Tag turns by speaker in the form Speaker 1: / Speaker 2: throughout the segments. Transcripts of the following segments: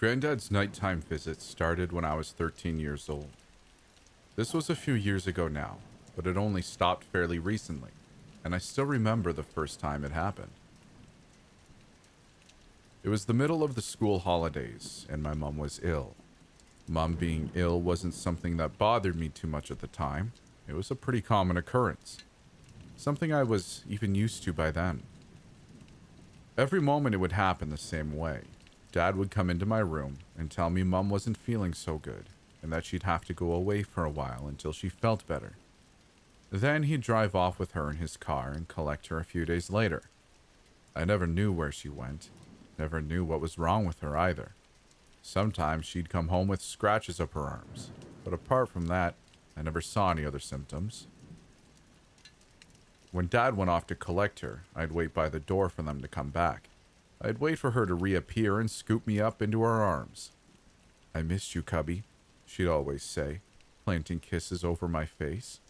Speaker 1: Granddad's nighttime visits started when I was 13 years old. This was a few years ago now, but it only stopped fairly recently, and I still remember the first time it happened. It was the middle of the school holidays, and my mom was ill. Mom being ill wasn't something that bothered me too much at the time. It was a pretty common occurrence, something I was even used to by then. Every moment it would happen the same way. Dad would come into my room and tell me Mom wasn't feeling so good and that she'd have to go away for a while until she felt better. Then he'd drive off with her in his car and collect her a few days later. I never knew where she went, never knew what was wrong with her either. Sometimes she'd come home with scratches up her arms, but apart from that, I never saw any other symptoms. When Dad went off to collect her, I'd wait by the door for them to come back. I'd wait for her to reappear and scoop me up into her arms. "I missed you, Cubby," she'd always say, planting kisses over my face.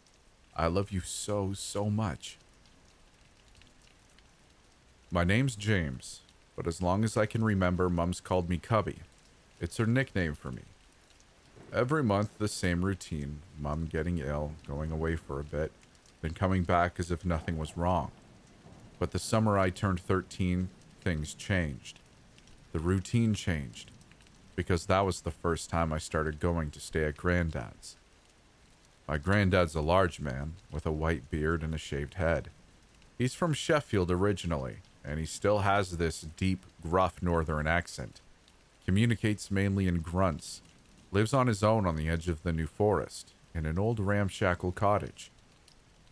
Speaker 1: "I love you so, so much." My name's James, but as long as I can remember, Mum's called me Cubby. It's her nickname for me. Every month, the same routine: Mum getting ill, going away for a bit, then coming back as if nothing was wrong. But the summer I turned 13, things changed. The routine changed, because that was the first time I started going to stay at Granddad's. My granddad's a large man, with a white beard and a shaved head. He's from Sheffield originally, and he still has this deep, gruff northern accent. Communicates mainly in grunts. Lives on his own on the edge of the New Forest, in an old ramshackle cottage.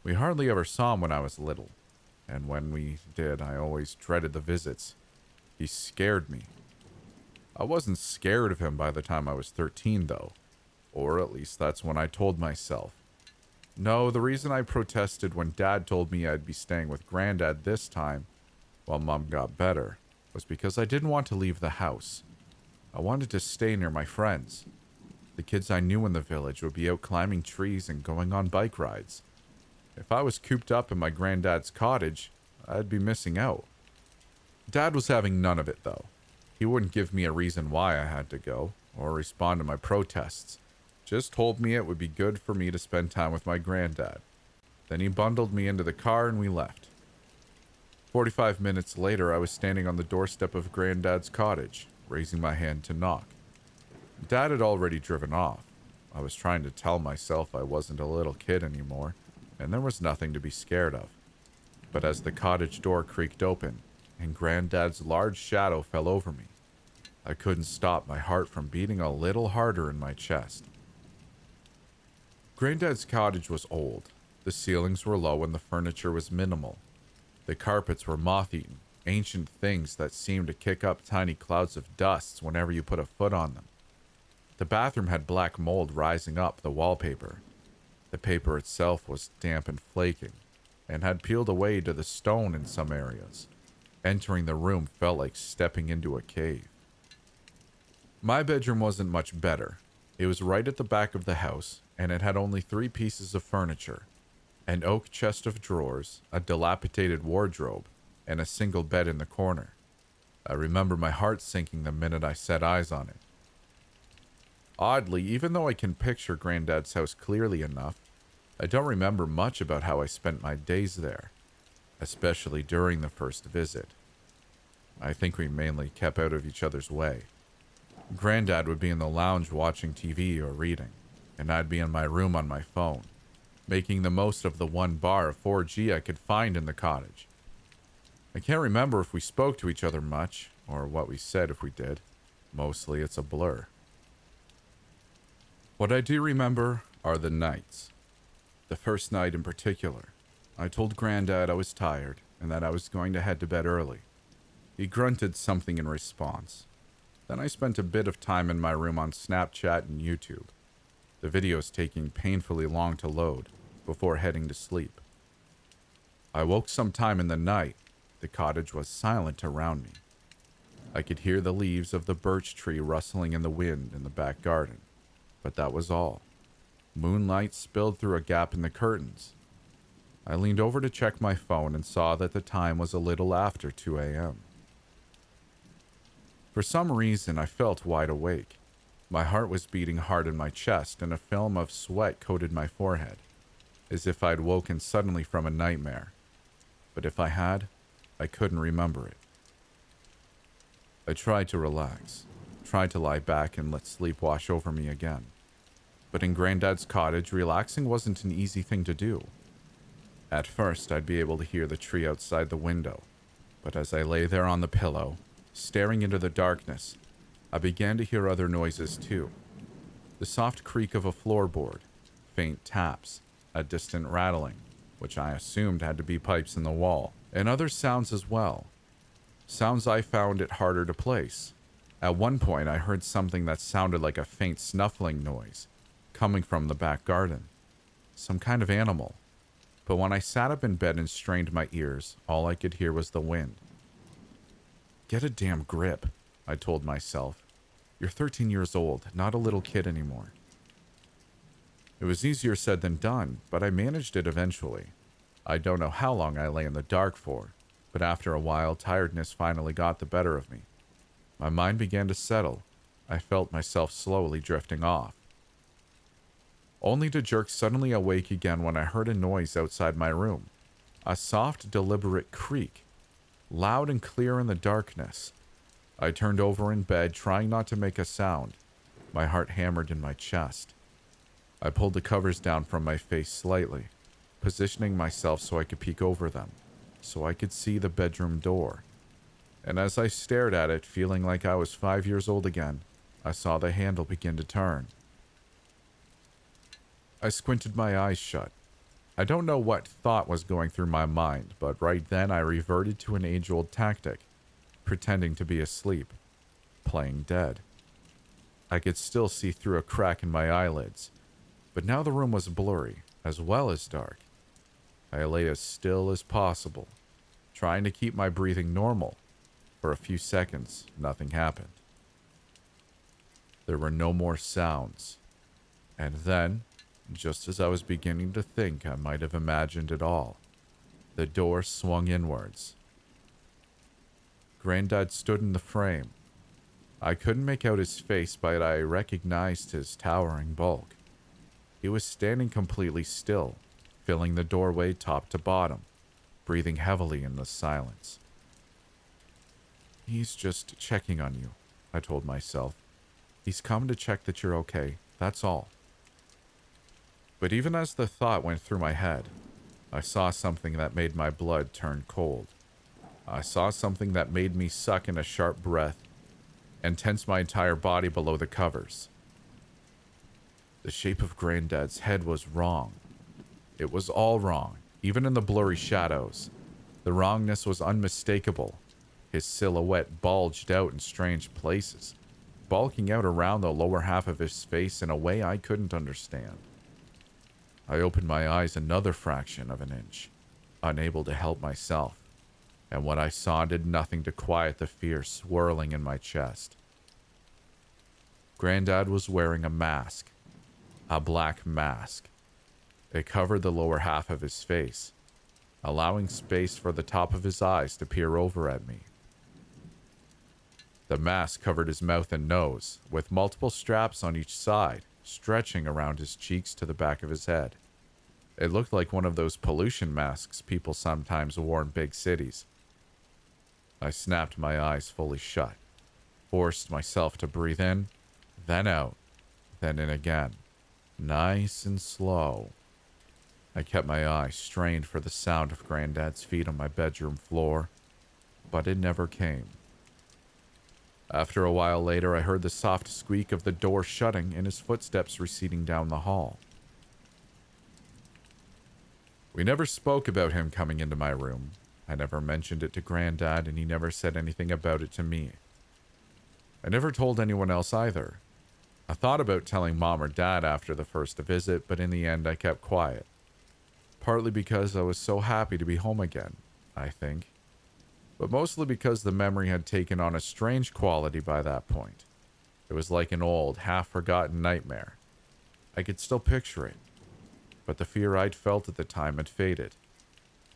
Speaker 1: We hardly ever saw him when I was little, and when we did, I always dreaded the visits. He scared me. I wasn't scared of him by the time I was 13, though. Or at least that's when I told myself. No, the reason I protested when Dad told me I'd be staying with Granddad this time, while Mom got better, was because I didn't want to leave the house. I wanted to stay near my friends. The kids I knew in the village would be out climbing trees and going on bike rides. If I was cooped up in my granddad's cottage, I'd be missing out. Dad was having none of it, though. He wouldn't give me a reason why I had to go, or respond to my protests. Just told me it would be good for me to spend time with my granddad. Then he bundled me into the car and we left. 45 minutes later, I was standing on the doorstep of Granddad's cottage, raising my hand to knock. Dad had already driven off. I was trying to tell myself I wasn't a little kid anymore, and there was nothing to be scared of. But as the cottage door creaked open, and Granddad's large shadow fell over me, I couldn't stop my heart from beating a little harder in my chest. Granddad's cottage was old. The ceilings were low and the furniture was minimal. The carpets were moth-eaten, ancient things that seemed to kick up tiny clouds of dust whenever you put a foot on them. The bathroom had black mold rising up the wallpaper. The paper itself was damp and flaking, and had peeled away to the stone in some areas. Entering the room felt like stepping into a cave. My bedroom wasn't much better. It was right at the back of the house, and it had only 3 pieces of furniture: an oak chest of drawers, a dilapidated wardrobe, and a single bed in the corner. I remember my heart sinking the minute I set eyes on it. Oddly, even though I can picture Granddad's house clearly enough, I don't remember much about how I spent my days there, especially during the first visit. I think we mainly kept out of each other's way. Granddad would be in the lounge watching TV or reading, and I'd be in my room on my phone, making the most of the 1 bar of 4G I could find in the cottage. I can't remember if we spoke to each other much, or what we said if we did. Mostly it's a blur. What I do remember are the nights. The first night in particular. I told Granddad I was tired and that I was going to head to bed early. He grunted something in response. Then I spent a bit of time in my room on Snapchat and YouTube, the videos taking painfully long to load before heading to sleep. I woke sometime in the night. The cottage was silent around me. I could hear the leaves of the birch tree rustling in the wind in the back garden, but that was all. Moonlight spilled through a gap in the curtains. I leaned over to check my phone and saw that the time was a little after 2 a.m. For some reason, I felt wide awake. My heart was beating hard in my chest, and a film of sweat coated my forehead, as if I'd woken suddenly from a nightmare. But if I had, I couldn't remember it. I tried to relax, tried to lie back and let sleep wash over me again. But in Granddad's cottage, relaxing wasn't an easy thing to do. At first, I'd be able to hear the tree outside the window, but as I lay there on the pillow, staring into the darkness, I began to hear other noises too. The soft creak of a floorboard, faint taps, a distant rattling, which I assumed had to be pipes in the wall, and other sounds as well. Sounds I found it harder to place. At one point, I heard something that sounded like a faint snuffling noise, coming from the back garden. Some kind of animal. But when I sat up in bed and strained my ears, all I could hear was the wind. Get a damn grip, I told myself. You're 13 years old, not a little kid anymore. It was easier said than done, but I managed it eventually. I don't know how long I lay in the dark for, but after a while, tiredness finally got the better of me. My mind began to settle. I felt myself slowly drifting off. Only to jerk suddenly awake again when I heard a noise outside my room. A soft, deliberate creak, loud and clear in the darkness. I turned over in bed, trying not to make a sound. My heart hammered in my chest. I pulled the covers down from my face slightly, positioning myself so I could peek over them, so I could see the bedroom door. And as I stared at it, feeling like I was 5 years old again, I saw the handle begin to turn. I squinted my eyes shut. I don't know what thought was going through my mind, but right then I reverted to an age-old tactic, pretending to be asleep, playing dead. I could still see through a crack in my eyelids, but now the room was blurry, as well as dark. I lay as still as possible, trying to keep my breathing normal. For a few seconds, nothing happened. There were no more sounds. And then, just as I was beginning to think I might have imagined it all, the door swung inwards. Granddad stood in the frame. I couldn't make out his face, but I recognized his towering bulk. He was standing completely still, filling the doorway top to bottom, breathing heavily in the silence. He's just checking on you, I told myself. He's come to check that you're okay, that's all. But even as the thought went through my head, I saw something that made my blood turn cold. I saw something that made me suck in a sharp breath and tense my entire body below the covers. The shape of Granddad's head was wrong. It was all wrong, even in the blurry shadows. The wrongness was unmistakable. His silhouette bulged out in strange places, bulking out around the lower half of his face in a way I couldn't understand. I opened my eyes another fraction of an inch, unable to help myself, and what I saw did nothing to quiet the fear swirling in my chest. Granddad was wearing a mask, a black mask. It covered the lower half of his face, allowing space for the top of his eyes to peer over at me. The mask covered his mouth and nose, with multiple straps on each side, stretching around his cheeks to the back of his head. It looked like one of those pollution masks people sometimes wore in big cities. I snapped my eyes fully shut, forced myself to breathe in, then out, then in again, nice and slow. I kept my eyes strained for the sound of Granddad's feet on my bedroom floor, but it never came. After a while later, I heard the soft squeak of the door shutting and his footsteps receding down the hall. We never spoke about him coming into my room. I never mentioned it to Granddad, and he never said anything about it to me. I never told anyone else either. I thought about telling Mom or Dad after the first visit, but in the end I kept quiet. Partly because I was so happy to be home again, I think. But mostly because the memory had taken on a strange quality by that point. It was like an old, half-forgotten nightmare. I could still picture it, but the fear I'd felt at the time had faded.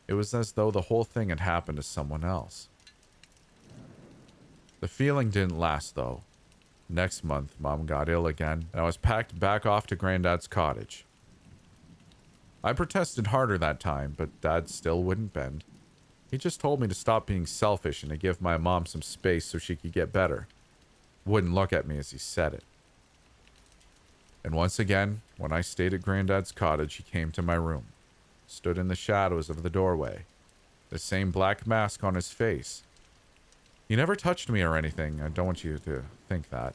Speaker 1: It was as though the whole thing had happened to someone else. The feeling didn't last, though. Next month, Mom got ill again, and I was packed back off to Granddad's cottage. I protested harder that time, but Dad still wouldn't bend. He just told me to stop being selfish and to give my mom some space so she could get better. Wouldn't look at me as he said it. And once again, when I stayed at Granddad's cottage, he came to my room, stood in the shadows of the doorway, the same black mask on his face. He never touched me or anything. I don't want you to think that.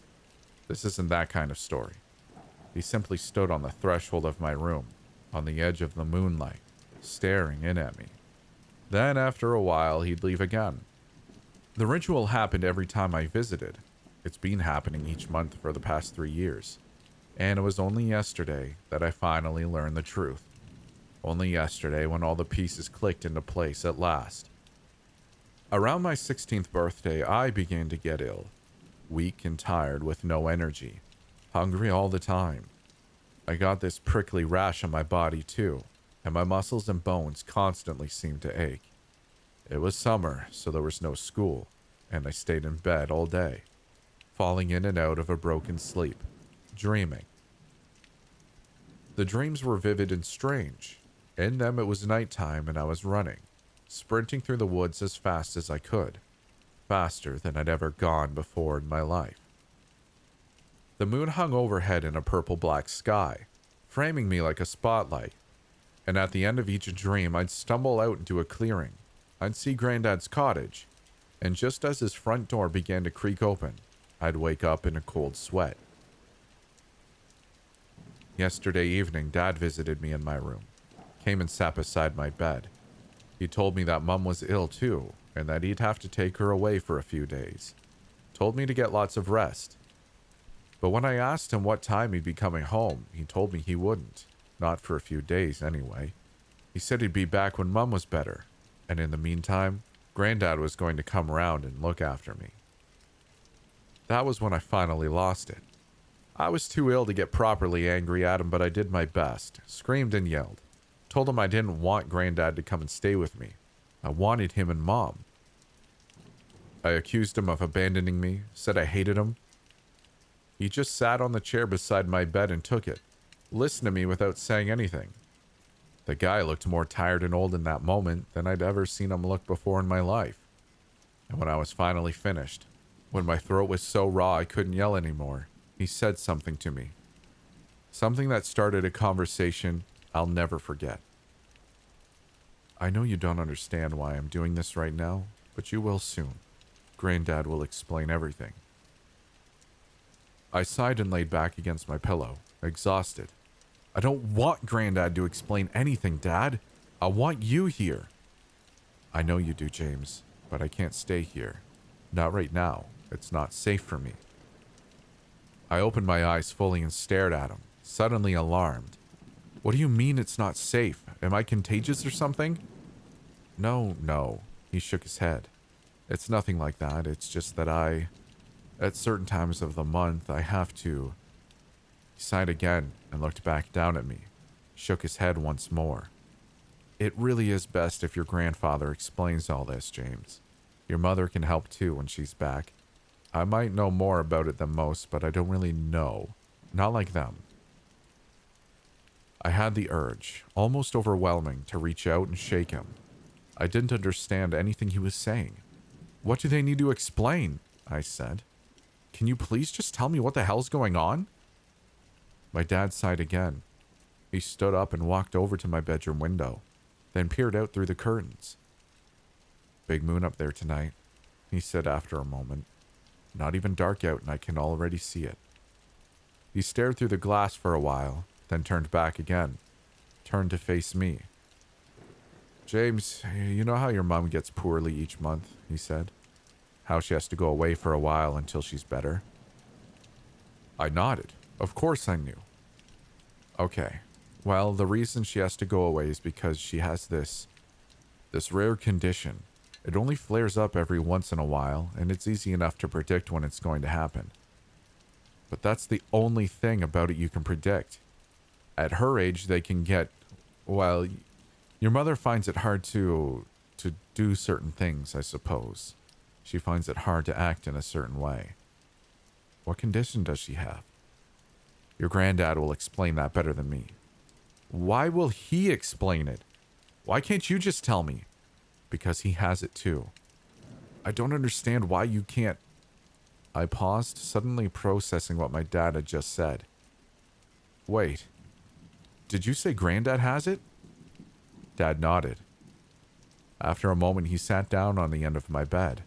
Speaker 1: This isn't that kind of story. He simply stood on the threshold of my room, on the edge of the moonlight, staring in at me. Then, after a while, he'd leave again. The ritual happened every time I visited. It's been happening each month for the past 3 years. And it was only yesterday that I finally learned the truth. Only yesterday when all the pieces clicked into place at last. Around my 16th birthday, I began to get ill. Weak and tired with no energy. Hungry all the time. I got this prickly rash on my body too, and my muscles and bones constantly seemed to ache. It was summer, so there was no school, and I stayed in bed all day, falling in and out of a broken sleep, dreaming. The dreams were vivid and strange. In them it was nighttime and I was running, sprinting through the woods as fast as I could, faster than I'd ever gone before in my life. The moon hung overhead in a purple-black sky, framing me like a spotlight, and at the end of each dream I'd stumble out into a clearing. I'd see Granddad's cottage, and just as his front door began to creak open, I'd wake up in a cold sweat. Yesterday evening, Dad visited me in my room, came and sat beside my bed. He told me that Mum was ill too, and that he'd have to take her away for a few days. Told me to get lots of rest. But when I asked him what time he'd be coming home, he told me he wouldn't. Not for a few days, anyway. He said he'd be back when Mum was better, and in the meantime, Granddad was going to come around and look after me. That was when I finally lost it. I was too ill to get properly angry at him, but I did my best, screamed and yelled. Told him I didn't want Granddad to come and stay with me. I wanted him and Mom. I accused him of abandoning me, said I hated him. He just sat on the chair beside my bed and took it, listened to me without saying anything. The guy looked more tired and old in that moment than I'd ever seen him look before in my life. And when I was finally finished, when my throat was so raw I couldn't yell anymore, he said something to me. Something that started a conversation I'll never forget. I know you don't understand why I'm doing this right now, but you will soon. Granddad will explain everything. I sighed and laid back against my pillow, exhausted. I don't want Granddad to explain anything, Dad. I want you here. I know you do, James, but I can't stay here. Not right now. It's not safe for me. I opened my eyes fully and stared at him, suddenly alarmed. What do you mean it's not safe? Am I contagious or something? No. He shook his head. It's nothing like that. It's just that at certain times of the month, I have to. He sighed again and looked back down at me, shook his head once more. It really is best if your grandfather explains all this, James. Your mother can help too when she's back. I might know more about it than most, but I don't really know. Not like them. I had the urge, almost overwhelming, to reach out and shake him. I didn't understand anything he was saying. What do they need to explain? I said. Can you please just tell me what the hell's going on? My dad sighed again. He stood up and walked over to my bedroom window, then peered out through the curtains. Big moon up there tonight, he said after a moment. Not even dark out and I can already see it. He stared through the glass for a while, then turned back again, turned to face me. James, you know how your mom gets poorly each month, he said. How she has to go away for a while until she's better. I nodded. Of course I knew. Okay. Well, the reason she has to go away is because she has this rare condition. It only flares up every once in a while, and it's easy enough to predict when it's going to happen. But that's the only thing about it you can predict. At her age, they can get, well, your mother finds it hard to do certain things, I suppose. She finds it hard to act in a certain way. What condition does she have? Your granddad will explain that better than me. Why will he explain it? Why can't you just tell me? Because he has it too. I don't understand why you can't. I paused, suddenly processing what my dad had just said. Wait, did you say Granddad has it? Dad nodded. After a moment, he sat down on the end of my bed,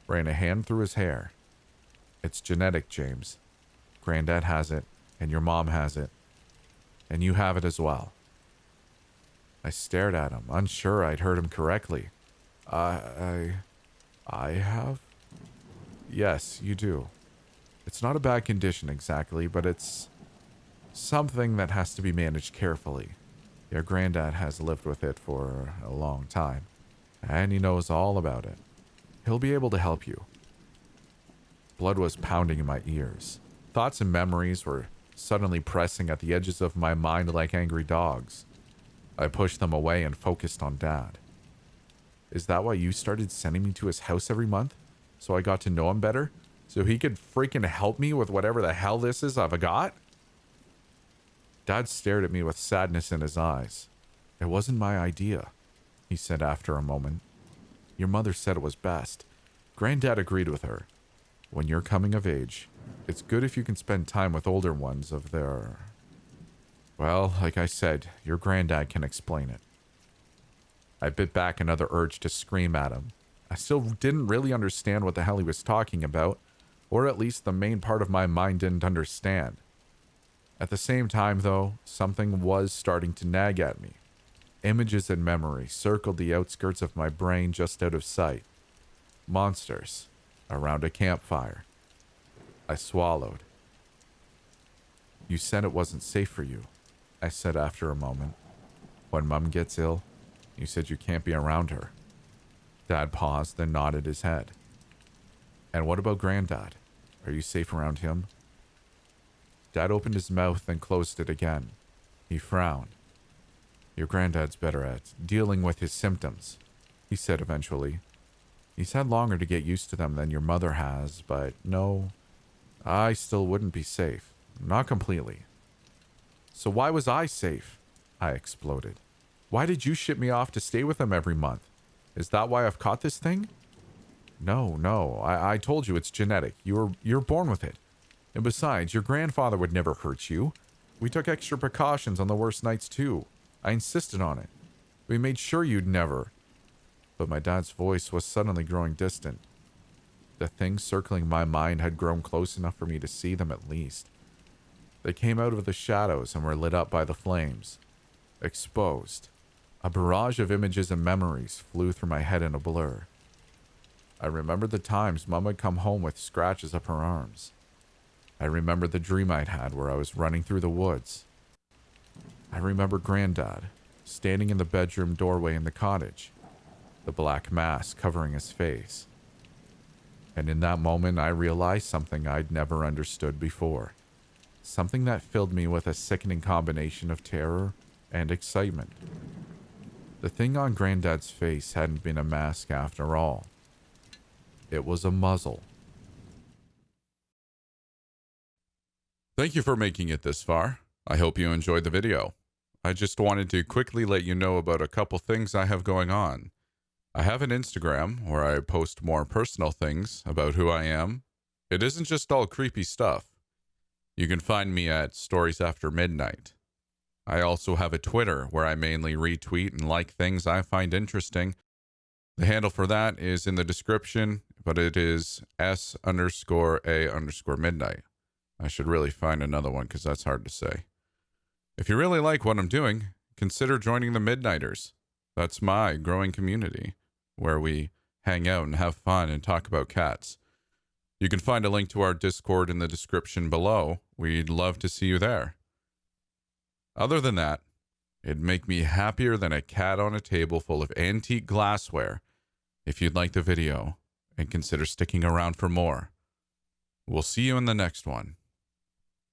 Speaker 1: ran a hand through his hair. It's genetic, James. Granddad has it, and your mom has it, and you have it as well. I stared at him, unsure I'd heard him correctly. I have? Yes, you do. It's not a bad condition exactly, but it's something that has to be managed carefully. Your granddad has lived with it for a long time, and he knows all about it. He'll be able to help you. Blood was pounding in my ears. Thoughts and memories were suddenly pressing at the edges of my mind like angry dogs. I pushed them away and focused on Dad. Is that why you started sending me to his house every month? So I got to know him better? So he could freaking help me with whatever the hell this is I've got? Dad stared at me with sadness in his eyes. It wasn't my idea, he said after a moment. Your mother said it was best. Granddad agreed with her. When you're coming of age, it's good if you can spend time with older ones of their... Well, like I said, your granddad can explain it. I bit back another urge to scream at him. I still didn't really understand what the hell he was talking about, or at least the main part of my mind didn't understand. At the same time, though, something was starting to nag at me. Images and memories circled the outskirts of my brain just out of sight. Monsters around a campfire. I swallowed. You said it wasn't safe for you, I said after a moment. When Mum gets ill, you said you can't be around her. Dad paused, then nodded his head. And what about Granddad? Are you safe around him? Dad opened his mouth and closed it again. He frowned. Your granddad's better at dealing with his symptoms, he said eventually. He's had longer to get used to them than your mother has, but no, I still wouldn't be safe. Not completely. So why was I safe? I exploded. Why did you ship me off to stay with him every month? Is that why I've caught this thing? No. I told you it's genetic. You're born with it. And besides, your grandfather would never hurt you. We took extra precautions on the worst nights too. I insisted on it. We made sure you'd never. But my dad's voice was suddenly growing distant. The things circling my mind had grown close enough for me to see them at least. They came out of the shadows and were lit up by the flames. Exposed. A barrage of images and memories flew through my head in a blur. I remembered the times Mum would come home with scratches up her arms. I remembered the dream I'd had where I was running through the woods. I remember Granddad, standing in the bedroom doorway in the cottage, the black mask covering his face. And in that moment, I realized something I'd never understood before. Something that filled me with a sickening combination of terror and excitement. The thing on Granddad's face hadn't been a mask after all. It was a muzzle. Thank you for making it this far. I hope you enjoyed the video. I just wanted to quickly let you know about a couple things I have going on. I have an Instagram where I post more personal things about who I am. It isn't just all creepy stuff. You can find me at Stories After Midnight. I also have a Twitter where I mainly retweet and like things I find interesting. The handle for that is in the description, but it is S_A_midnight. I should really find another one because that's hard to say. If you really like what I'm doing, consider joining the Midnighters. That's my growing community where we hang out and have fun and talk about cats. You can find a link to our Discord in the description below. We'd love to see you there. Other than that, it'd make me happier than a cat on a table full of antique glassware if you'd like the video and consider sticking around for more. We'll see you in the next one.